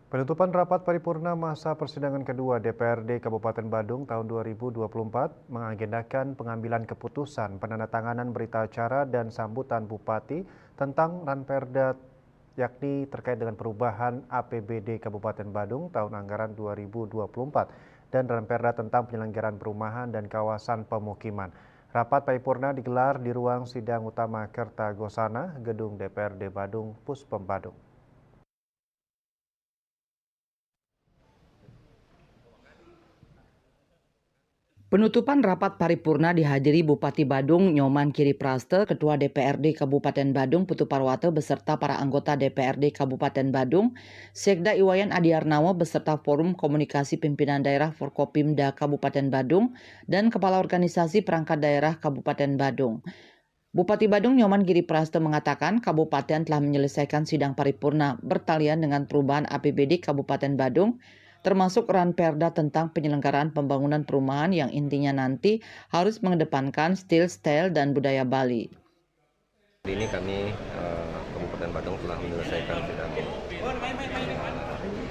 Penutupan rapat paripurna masa persidangan kedua DPRD Kabupaten Badung tahun 2024 mengagendakan pengambilan keputusan penandatanganan berita acara dan sambutan Bupati tentang Ranperda yakni terkait dengan perubahan APBD Kabupaten Badung tahun anggaran 2024 dan Ranperda tentang penyelenggaraan perumahan dan kawasan pemukiman. Rapat paripurna digelar di ruang sidang utama Kertagosana, Gedung DPRD Badung, Puspem Badung. Penutupan rapat paripurna dihadiri Bupati Badung Nyoman Kiripraste, Ketua DPRD Kabupaten Badung Putu Parwate beserta para anggota DPRD Kabupaten Badung, Sekda Iwayan Adiarnawa beserta Forum Komunikasi Pimpinan Daerah Forkopimda Kabupaten Badung dan Kepala Organisasi Perangkat Daerah Kabupaten Badung. Bupati Badung Nyoman Kiripraste mengatakan kabupaten telah menyelesaikan sidang paripurna bertalian dengan perubahan APBD Kabupaten Badung, termasuk Ranperda tentang penyelenggaraan pembangunan perumahan yang intinya nanti harus mengedepankan stil, style, dan budaya Bali. Hari ini kami Kabupaten Badung telah menyelesaikan sidang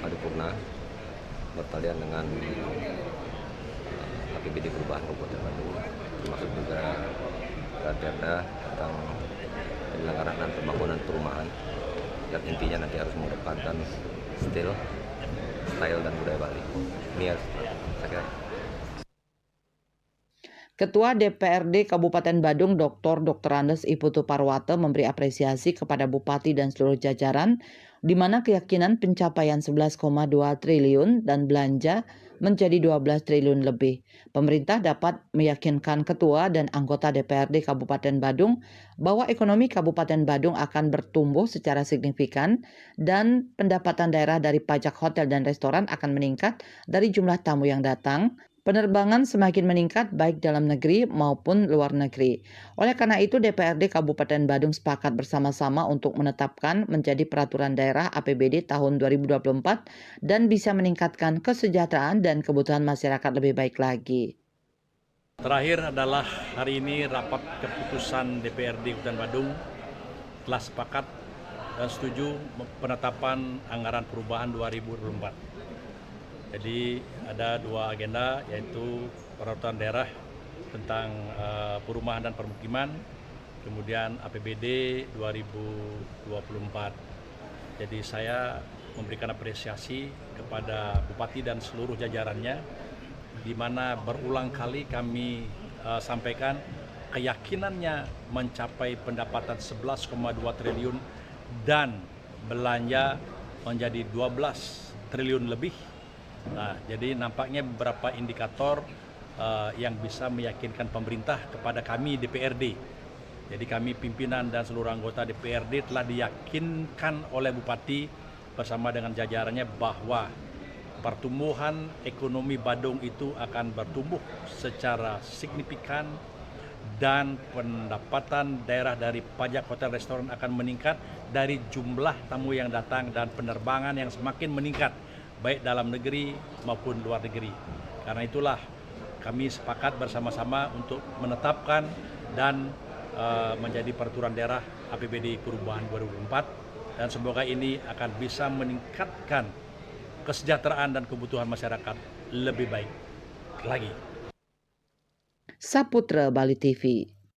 paripurna bertalian dengan APBD perubahan Kabupaten Badung, termasuk juga Ranperda tentang penyelenggaraan dan pembangunan perumahan yang intinya nanti harus mengedepankan style, dan budaya Bali. Ini ya, saya kira. Ketua DPRD Kabupaten Badung Dr. Andes Iputu Parwate memberi apresiasi kepada Bupati dan seluruh jajaran di mana keyakinan pencapaian 11,2 triliun dan belanja menjadi 12 triliun lebih. Pemerintah dapat meyakinkan Ketua dan anggota DPRD Kabupaten Badung bahwa ekonomi Kabupaten Badung akan bertumbuh secara signifikan dan pendapatan daerah dari pajak hotel dan restoran akan meningkat dari jumlah tamu yang datang. Penerbangan semakin meningkat baik dalam negeri maupun luar negeri. Oleh karena itu DPRD Kabupaten Badung sepakat bersama-sama untuk menetapkan menjadi peraturan daerah APBD tahun 2024 dan bisa meningkatkan kesejahteraan dan kebutuhan masyarakat lebih baik lagi. Terakhir adalah hari ini rapat keputusan DPRD Kabupaten Badung telah sepakat dan setuju penetapan anggaran perubahan 2024. Jadi ada dua agenda, yaitu peraturan daerah tentang perumahan dan permukiman, kemudian APBD 2024. Jadi saya memberikan apresiasi kepada Bupati dan seluruh jajarannya, di mana berulang kali kami sampaikan keyakinannya mencapai pendapatan 11,2 triliun dan belanja menjadi 12 triliun lebih. Nah, jadi nampaknya beberapa indikator yang bisa meyakinkan pemerintah kepada kami DPRD. Jadi kami pimpinan dan seluruh anggota DPRD telah diyakinkan oleh Bupati bersama dengan jajarannya bahwa pertumbuhan ekonomi Badung itu akan bertumbuh secara signifikan dan pendapatan daerah dari pajak hotel restoran akan meningkat dari jumlah tamu yang datang dan penerbangan yang semakin meningkat baik dalam negeri maupun luar negeri. Karena itulah kami sepakat bersama-sama untuk menetapkan dan menjadi peraturan daerah APBD perubahan 2024 dan semoga ini akan bisa meningkatkan kesejahteraan dan kebutuhan masyarakat lebih baik lagi. Saputra Bali TV.